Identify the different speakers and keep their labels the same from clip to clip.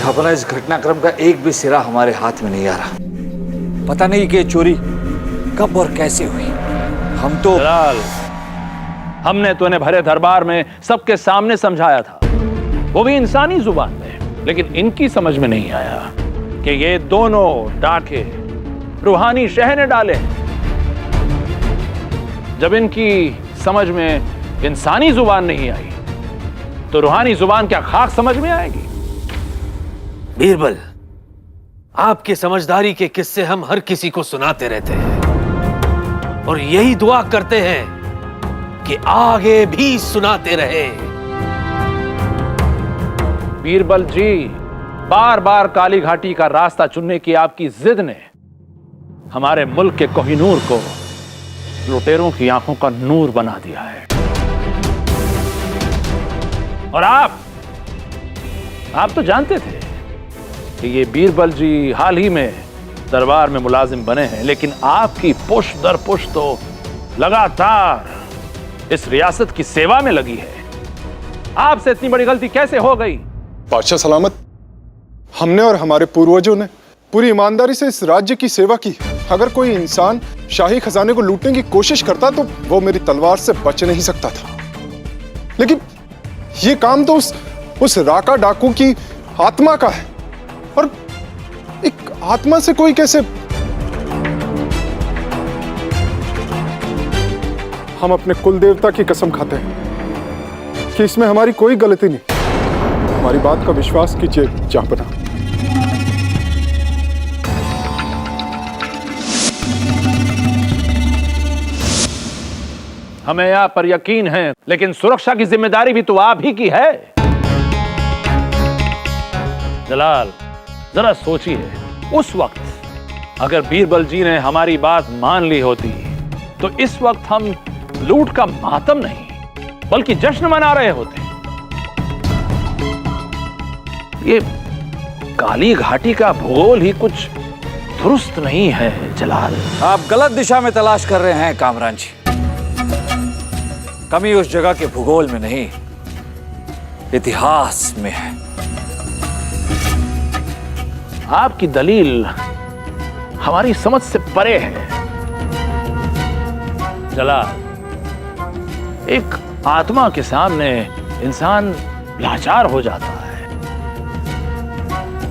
Speaker 1: अपना इस घटनाक्रम का एक भी सिरा हमारे हाथ में नहीं आ रहा। पता नहीं कि चोरी कब और कैसे हुई। हम तो
Speaker 2: जलाल, हमने तो इन्हें भरे दरबार में सबके सामने समझाया था, वो भी इंसानी जुबान में, लेकिन इनकी समझ में नहीं आया कि ये दोनों डाके रूहानी शह ने डाले। जब इनकी समझ में इंसानी जुबान नहीं आई तो रूहानी जुबान क्या खाक समझ में आएगी?
Speaker 3: बीरबल, आपके समझदारी के किस्से हम हर किसी को सुनाते रहते हैं और यही दुआ करते हैं कि आगे भी सुनाते रहे।
Speaker 2: बीरबल जी, बार बार काली घाटी का रास्ता चुनने की आपकी जिद ने हमारे मुल्क के कोहिनूर को लुटेरों की आंखों का नूर बना दिया है। और आप तो जानते थे कि ये बीरबल जी हाल ही में दरबार में मुलाजिम बने हैं, लेकिन आपकी पुश दर पुश तो लगातार इस रियासत की सेवा में लगी है। आपसे इतनी बड़ी गलती कैसे हो गई?
Speaker 4: बादशाह सलामत, हमने और हमारे पूर्वजों ने पूरी ईमानदारी से इस राज्य की सेवा की। अगर कोई इंसान शाही खजाने को लूटने की कोशिश करता तो वो मेरी तलवार से बच नहीं सकता था, लेकिन ये काम तो उस राका डाकू की आत्मा का है, और एक आत्मा से कोई कैसे? हम अपने कुल देवता की कसम खाते हैं कि इसमें हमारी कोई गलती नहीं। हमारी बात का विश्वास कीजिए जहांपना।
Speaker 2: हमें यहाँ पर यकीन है, लेकिन सुरक्षा की जिम्मेदारी भी तो आप ही की है। जलाल, जरा सोचिए, उस वक्त अगर बीरबल जी ने हमारी बात मान ली होती तो इस वक्त हम लूट का मातम नहीं बल्कि जश्न मना रहे होते। ये काली घाटी का भूगोल ही कुछ दुरुस्त नहीं है जलाल।
Speaker 1: आप गलत दिशा में तलाश कर रहे हैं कामरान जी। कमी उस जगह के भूगोल में नहीं, इतिहास में है।
Speaker 2: आपकी दलील हमारी समझ से परे है जलाल। एक आत्मा के सामने इंसान लाचार हो जाता है,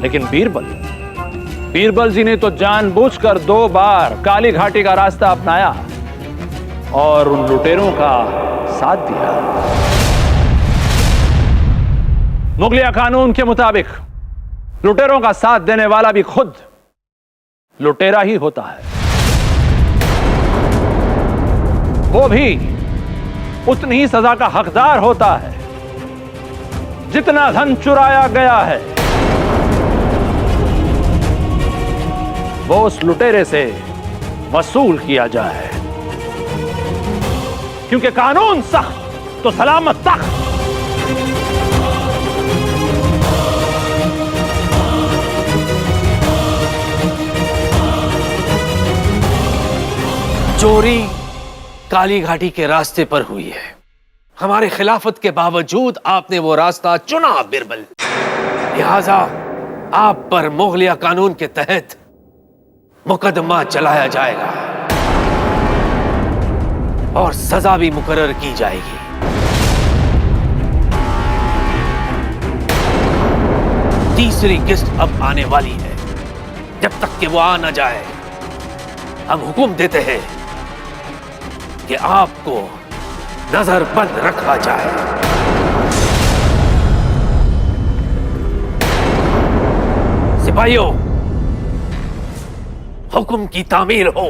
Speaker 2: लेकिन बीरबल जी ने तो जानबूझकर 2 बार काली घाटी का रास्ता अपनाया और उन लुटेरों का साथ दिया। मुगलिया कानून के मुताबिक लुटेरों का साथ देने वाला भी खुद लुटेरा ही होता है। वो भी उतनी ही सजा का हकदार होता है जितना धन चुराया गया है वो उस लुटेरे से वसूल किया जाए, क्योंकि कानून सख्त तो सलामत तख्त।
Speaker 3: चोरी काली घाटी के रास्ते पर हुई है। हमारे खिलाफत के बावजूद आपने वो रास्ता चुना बीरबल, लिहाजा आप पर मुगलिया कानून के तहत मुकदमा चलाया जाएगा और सजा भी मुकर्रर की जाएगी। तीसरी किस्त अब आने वाली है। जब तक कि वो आ न जाए हम हुक्म देते हैं कि आपको नजरबंद रखा जाए। सिपाहियों, हुक्म की तामील हो।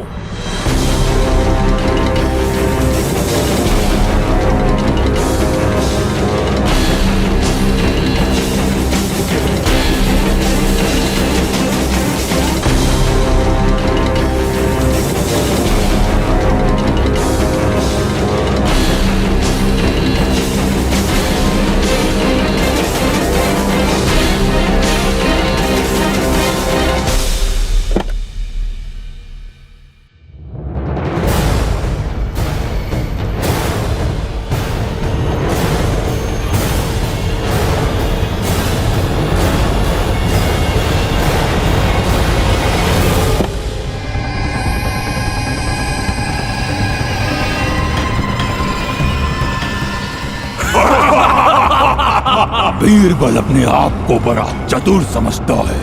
Speaker 5: बीरबल अपने आप को बड़ा चतुर समझता है।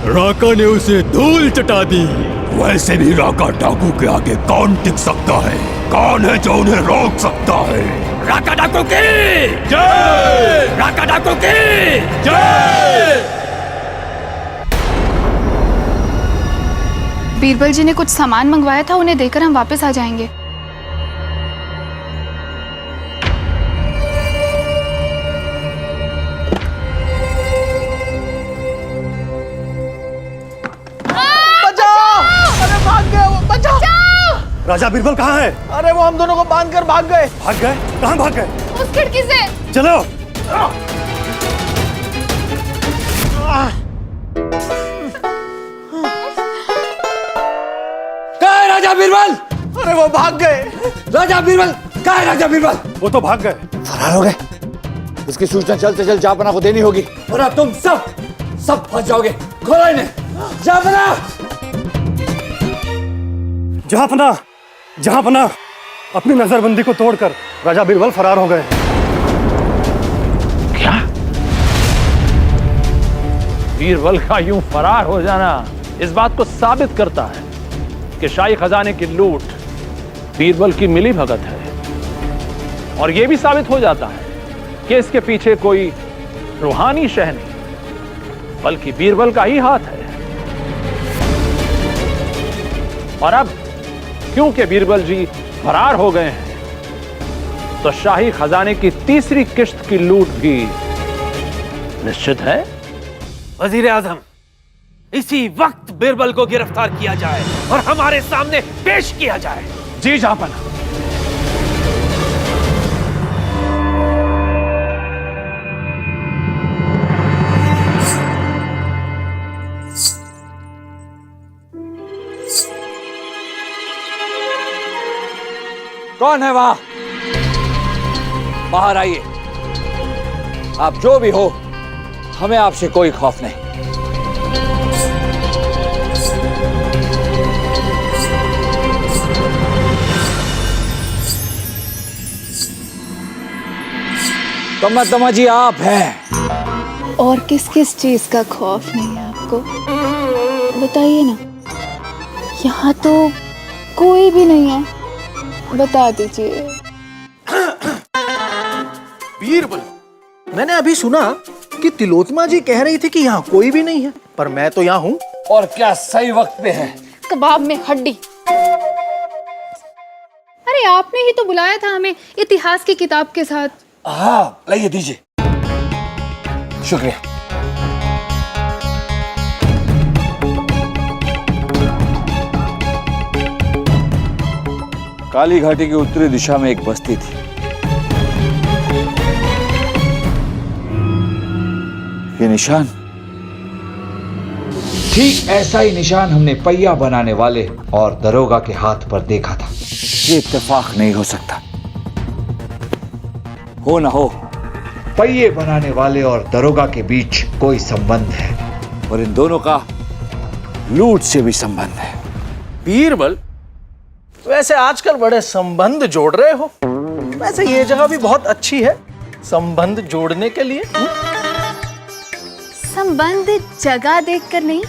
Speaker 5: राका ने उसे धूल चटा दी। वैसे भी राका डाकू के आगे कौन टिक सकता है? कौन है जो उन्हें रोक सकता है? राका डाकू की जय! राका डाकू की जय!
Speaker 6: बीरबल जी ने कुछ सामान मंगवाया था, उन्हें देकर हम वापस आ जाएंगे।
Speaker 5: राजा बीरबल कहाँ है?
Speaker 7: अरे वो हम दोनों को बांधकर भाग गए।
Speaker 5: भाग गए? कहाँ भाग गए?
Speaker 6: उस खिड़की से।
Speaker 5: चलो।
Speaker 1: कहाँ है राजा बीरबल?
Speaker 7: अरे वो भाग गए।
Speaker 1: राजा बीरबल कहाँ है? राजा बीरबल
Speaker 5: वो तो भाग गए।
Speaker 1: फरार हो गए। इसकी सूचना जल्द से जल्द जापना को देनी होगी, वरना तुम सब फंस जाओगे। खोलो इन्हें। जापना!
Speaker 5: जहांपना, जहांपना, अपनी नजरबंदी को तोड़कर राजा बीरबल फरार हो गए।
Speaker 2: क्या? बीरबल का यूं फरार हो जाना इस बात को साबित करता है कि शाही खजाने की लूट बीरबल की मिली भगत है, और यह भी साबित हो जाता है कि इसके पीछे कोई रूहानी शह नहीं, बल्कि बीरबल का ही हाथ है। और अब क्योंकि बीरबल जी फरार हो गए हैं, तो शाही खजाने की तीसरी किश्त की लूट भी निश्चित है।
Speaker 3: वजीर आजम, इसी वक्त बीरबल को गिरफ्तार किया जाए और हमारे सामने पेश किया जाए।
Speaker 2: जी जहांपना।
Speaker 1: कौन है वहां? बाहर आइए। आप जो भी हो, हमें आपसे कोई खौफ नहीं। तमा जी आप हैं।
Speaker 6: और किस किस चीज का खौफ नहीं है आपको? बताइए ना। यहाँ तो कोई भी नहीं है, बता दीजिए।
Speaker 7: बीरबल, मैंने अभी सुना कि तिलोत्तमा जी कह रही थी कि यहाँ कोई भी नहीं है, पर मैं तो यहाँ हूँ।
Speaker 1: और क्या सही वक्त पे है।
Speaker 6: कबाब में हड्डी। अरे आपने ही तो बुलाया था हमें इतिहास की किताब के साथ।
Speaker 1: हाँ, लाइए दीजिए। शुक्रिया। काली घाटी की उत्तरी दिशा में एक बस्ती थी। ये निशान, ठीक ऐसा ही निशान हमने पहिया बनाने वाले और दरोगा के हाथ पर देखा था। ये इत्तेफाक नहीं हो सकता। हो ना हो, पहिए बनाने वाले और दरोगा के बीच कोई संबंध है, और इन दोनों का लूट से भी संबंध है।
Speaker 7: बीरबल, वैसे आजकल बड़े संबंध जोड़ रहे हो। वैसे ये जगह भी बहुत अच्छी है संबंध जोड़ने के लिए।
Speaker 6: संबंध जगह देखकर नहीं,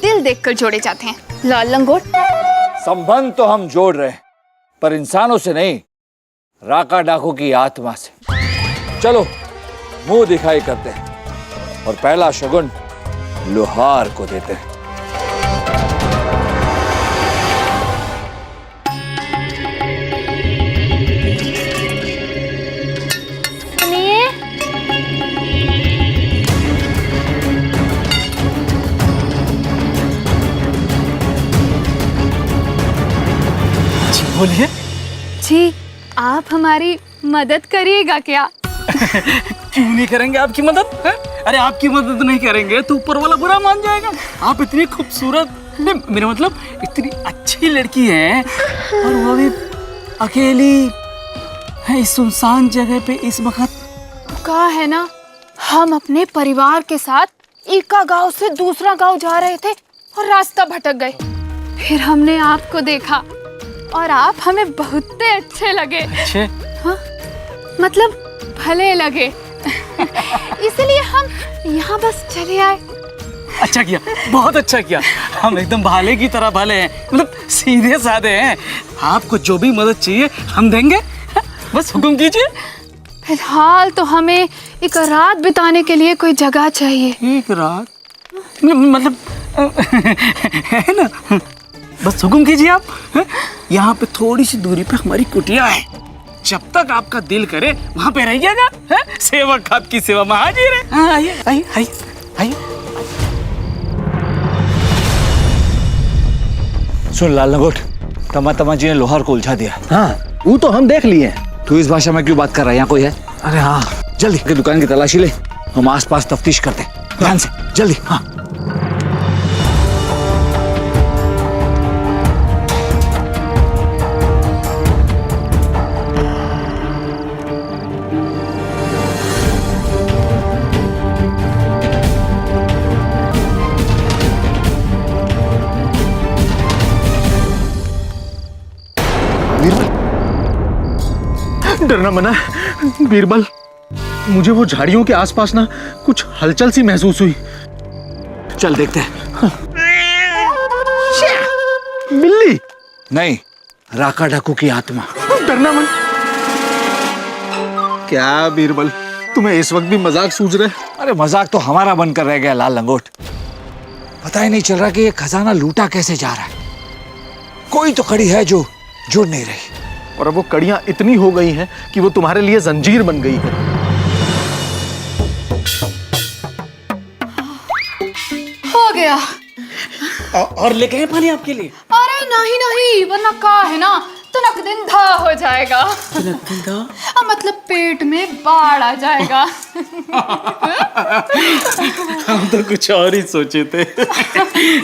Speaker 6: दिल देखकर जोड़े जाते हैं। लाल लंगोट।
Speaker 1: संबंध तो हम जोड़ रहे हैं, पर इंसानों से नहीं, राका डाकू की आत्मा से। चलो मुंह दिखाई करते हैं और पहला शगुन लोहार को देते हैं।
Speaker 6: सुनिए।
Speaker 7: जी बोलिए।
Speaker 6: जी, आप हमारी मदद करिएगा क्या?
Speaker 8: क्यों नहीं करेंगे आपकी मदद है? अरे आपकी मदद नहीं करेंगे तो ऊपर वाला बुरा मान जाएगा। आप इतनी खूबसूरत, मेरा मतलब इतनी अच्छी लड़की है, और वो भी अकेली है इस सुनसान जगह पे इस वक्त।
Speaker 6: कहा है ना, हम अपने परिवार के साथ एक गांव से दूसरा गांव जा रहे थे और रास्ता भटक गए। फिर हमने आपको देखा और आप हमें बहुत अच्छे लगे।
Speaker 8: अच्छे?
Speaker 6: हाँ, मतलब भले लगे। इसलिए हम यहाँ बस चले आए।
Speaker 8: अच्छा किया, बहुत अच्छा किया। हम एकदम भाले की तरह भाले हैं, मतलब सीधे साधे हैं। आपको जो भी मदद चाहिए हम देंगे, बस हुक्म कीजिए।
Speaker 6: फिलहाल तो हमें एक रात बिताने के लिए कोई जगह चाहिए।
Speaker 8: एक रात मतलब है ना, बस हुक्म कीजिए आप। यहाँ पे थोड़ी सी दूरी पे हमारी कुटिया है, जब तक आपका दिल करे वहां पे रहिएगा। सेवक आपकी सेवा में हाजिर है। हाँ, आइए आइए आइए आइए।
Speaker 1: सुन लाल लंगोट, तमा जी ने लोहार को उलझा दिया।
Speaker 7: हाँ, वो तो हम देख लिए।
Speaker 1: तू इस भाषा में क्यों बात कर रहा है? यहाँ कोई है? अरे हाँ, जल्दी की दुकान की तलाशी ले, हम आसपास तफ्तीश करते हैं। ध्यान से, जल्दी। हाँ।
Speaker 7: डरना मना है बीरबल। मुझे वो झाड़ियों के आसपास ना कुछ हलचल सी महसूस हुई।
Speaker 1: चल देखते हैं।
Speaker 7: बिल्ली
Speaker 1: नहीं, राका डाकू की आत्मा।
Speaker 7: डरना मन। क्या बीरबल, तुम्हें इस वक्त भी मजाक सूझ रहा है?
Speaker 1: अरे मजाक तो हमारा बनकर रह गया लाल लंगोट। पता ही नहीं चल रहा कि ये खजाना लूटा कैसे जा रहा है। कोई तो कड़ी है जो जुड़ नहीं रही।
Speaker 7: और अब वो कड़ियां इतनी हो गई हैं कि वो तुम्हारे लिए जंजीर बन गई है।
Speaker 6: हो गया।
Speaker 8: और लेके आए पानी आपके लिए?
Speaker 6: अरे नहीं नहीं, वरना का है ना तनक दिन धा हो जाएगा। मतलब पेट में बाढ़ आ जाएगा।
Speaker 8: हम तो कुछ और ही सोचे थे।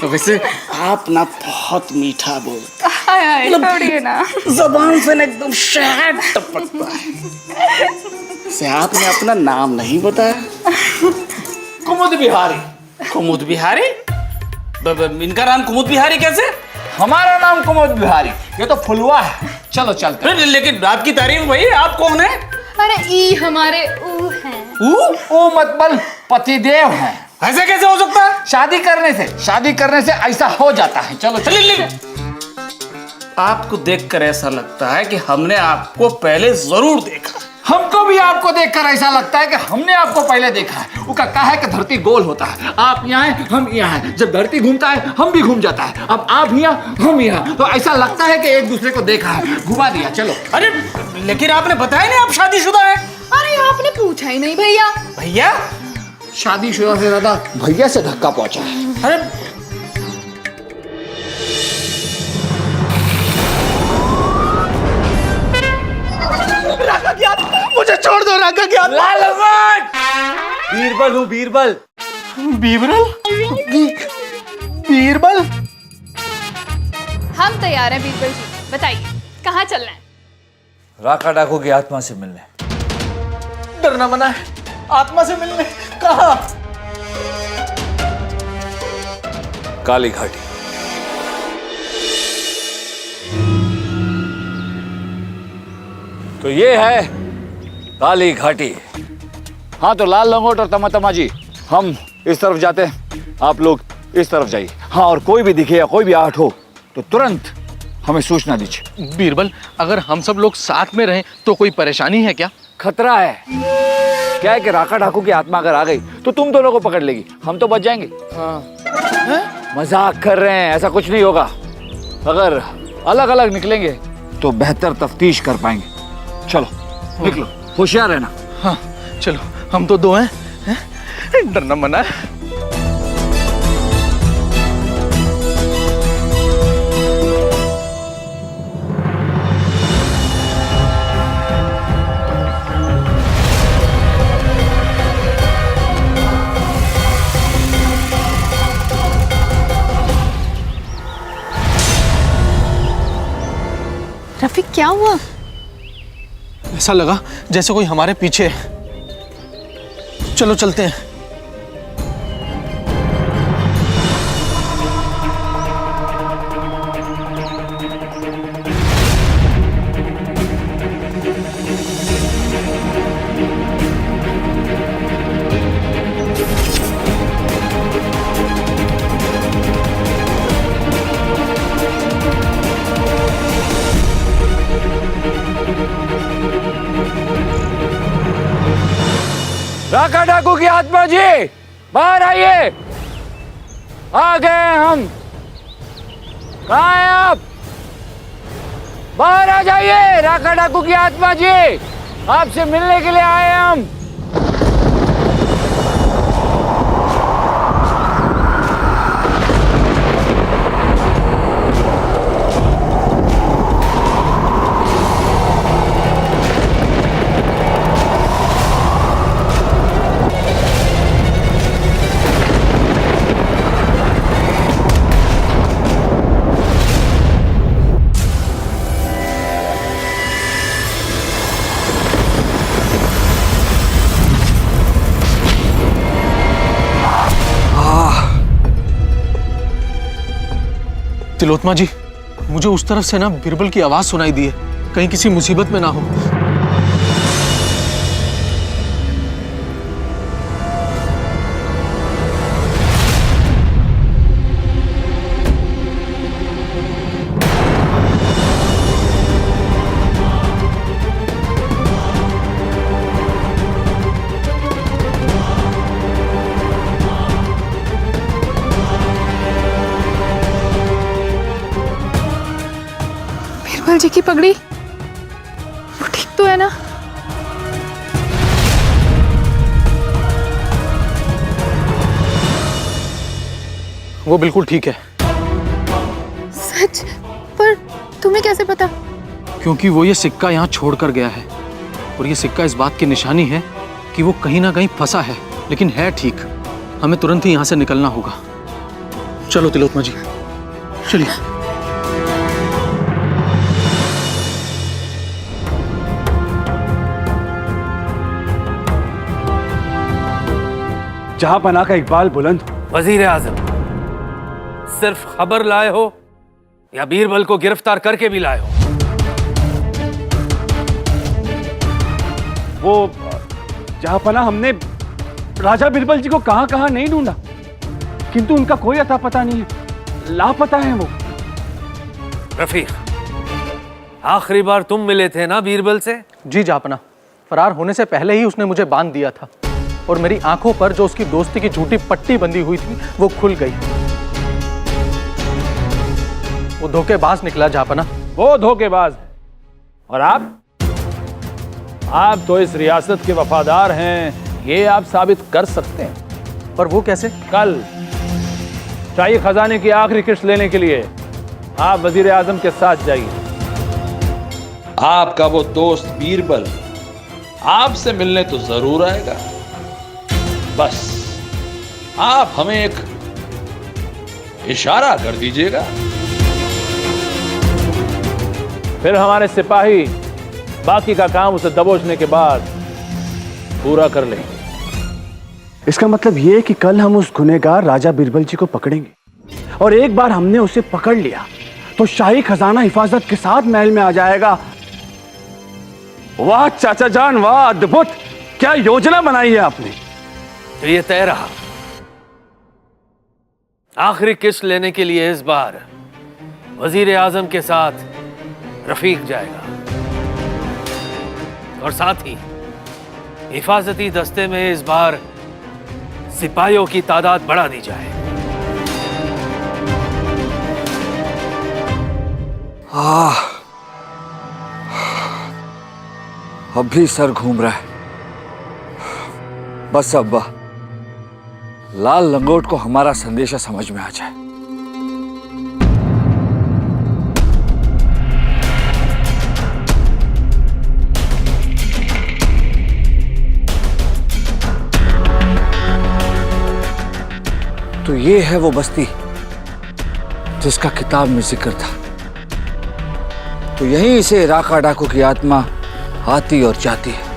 Speaker 8: वैसे आप ना बहुत मीठा बोलते,
Speaker 6: थोड़ी ना
Speaker 8: जबान से ना एकदम शहद टपकता है। से आपने अपना नाम नहीं बताया। कुमुद बिहारी। कुमुद बिहारी? इनका नाम कुमुद बिहारी कैसे?
Speaker 1: हमारा नाम कुमुद बिहारी, ये तो फुलवा है। चलो चलते हैं।
Speaker 8: लेकिन आपकी तारीफ भाई, आप कौन है?
Speaker 6: अरे ई हमारे ऊ हैं।
Speaker 1: ओ मतलब पतिदेव हैं।
Speaker 8: ऐसे कैसे हो सकता है?
Speaker 1: शादी करने से ऐसा हो जाता है। चलो चलिए।
Speaker 8: आपको देखकर ऐसा लगता है कि हमने आपको पहले जरूर देखा।
Speaker 1: हमको भी आपको देखकर ऐसा लगता है कि हमने आपको पहले देखा है। वो कहा है कि धरती गोल होता है, आप यहाँ हैं, हम यहाँ हैं। जब धरती घूमता है हम भी घूम जाता है। अब आप यहाँ, हम यहाँ, तो ऐसा लगता है कि एक दूसरे को देखा है, घुमा दिया। चलो।
Speaker 8: अरे लेकिन आपने बताया नहीं आप शादीशुदा हैं।
Speaker 6: अरे आपने पूछा ही नहीं भैया।
Speaker 8: भैया?
Speaker 1: शादीशुदा से ज्यादा भैया से धक्का पहुंचा है।
Speaker 8: अरे राका क्या? मुझे छोड़ दो राका क्या?
Speaker 1: बीरबल हूँ, बीरबल।
Speaker 8: बीरबल? बीरबल?
Speaker 6: हम तैयार हैं बीरबल जी, बताइए कहाँ चलना है?
Speaker 1: राका डाकू की आत्मा से मिलने।
Speaker 8: डरना मना है। आत्मा से मिलने कहाँ?
Speaker 1: काली घाटी। तो ये है काली घाटी। हाँ तो लाल लंगोट और तमा जी, हम इस तरफ जाते हैं, आप लोग इस तरफ जाइए। हाँ, और कोई भी दिखे या कोई भी आहट हो तो तुरंत हमें सूचना दीजिए।
Speaker 7: बीरबल, अगर हम सब लोग साथ में रहें तो कोई परेशानी है क्या?
Speaker 1: खतरा है। क्या है कि राका डाकू की आत्मा अगर आ गई तो तुम दोनों को पकड़ लेगी, हम तो बच जाएंगे। हाँ। मजाक कर रहे हैं, ऐसा कुछ नहीं होगा। अगर अलग अलग निकलेंगे तो बेहतर तफ्तीश कर पाएंगे। चलो निकलो, होशियार रहना।
Speaker 7: हाँ चलो, हम तो दो हैं, डरना मना है।
Speaker 6: रफीक क्या हुआ?
Speaker 7: ऐसा लगा जैसे कोई हमारे पीछे है। चलो चलते हैं।
Speaker 1: राका डाकू की आत्मा जी, बाहर आइए। आ गए हम। कहाँ हैं आप? बाहर आ जाइए। राका डाकू की आत्मा जी, आपसे मिलने के लिए आए हैं हम।
Speaker 7: तिलोत्मा जी, मुझे उस तरफ से ना बिरबल की आवाज सुनाई दी है, कहीं किसी मुसीबत में ना हो।
Speaker 6: बीरबल जी की पगड़ी, वो ठीक तो है ना?
Speaker 7: वो बिल्कुल ठीक है।
Speaker 6: सच? पर तुम्हें कैसे पता?
Speaker 7: क्योंकि वो ये सिक्का यहाँ छोड़कर गया है, और ये सिक्का इस बात की निशानी है कि वो कहीं ना कहीं फंसा है, लेकिन है ठीक। हमें तुरंत ही यहाँ से निकलना होगा। चलो तिलोत्मा जी, चलिए।
Speaker 5: जहांपना का इकबाल बुलंद हो।
Speaker 3: वजीर आजम, सिर्फ खबर लाए हो या बीरबल को गिरफ्तार करके भी लाए हो?
Speaker 5: वो जहांपना, हमने राजा बिरबल जी को कहां कहां नहीं ढूंढा, किंतु उनका कोई अता पता नहीं है, लापता है वो।
Speaker 3: रफीक, आखिरी बार तुम मिले थे ना बीरबल से?
Speaker 7: जी जापना, फरार होने से पहले ही उसने मुझे बांध दिया था, और मेरी आंखों पर जो उसकी दोस्ती की झूठी पट्टी बंधी हुई थी वो खुल गई। वो धोखेबाज निकला जापना।
Speaker 2: वो धोखेबाज है, और आप तो इस रियासत के वफादार हैं, ये आप साबित कर सकते हैं।
Speaker 7: पर वो कैसे?
Speaker 2: कल शाही खजाने की आखिरी किश्त लेने के लिए आप वजीर आजम के साथ जाइए। आपका वो दोस्त बीरबल आपसे मिलने तो जरूर आएगा, बस आप हमें एक इशारा कर दीजिएगा, फिर हमारे सिपाही बाकी का काम उसे दबोचने के बाद पूरा कर लेंगे।
Speaker 5: इसका मतलब ये है कि कल हम उस गुनहगार राजा बिरबल जी को पकड़ेंगे, और एक बार हमने उसे पकड़ लिया तो शाही खजाना हिफाजत के साथ महल में आ जाएगा। वाह चाचा जान, वाह अद्भुत, क्या योजना बनाई है आपने।
Speaker 3: तो ये तय रहा, आखिरी किश्त लेने के लिए इस बार वजीर आजम के साथ रफीक जाएगा, और साथ ही हिफाजती दस्ते में इस बार सिपाहियों की तादाद बढ़ा दी जाए।
Speaker 1: अब भी सर घूम रहा है। बस अब्बा, लाल लंगोट को हमारा संदेशा समझ में आ जाए। तो ये है वो बस्ती जिसका किताब में जिक्र था। तो यहीं से राका डाकू की आत्मा आती और जाती है।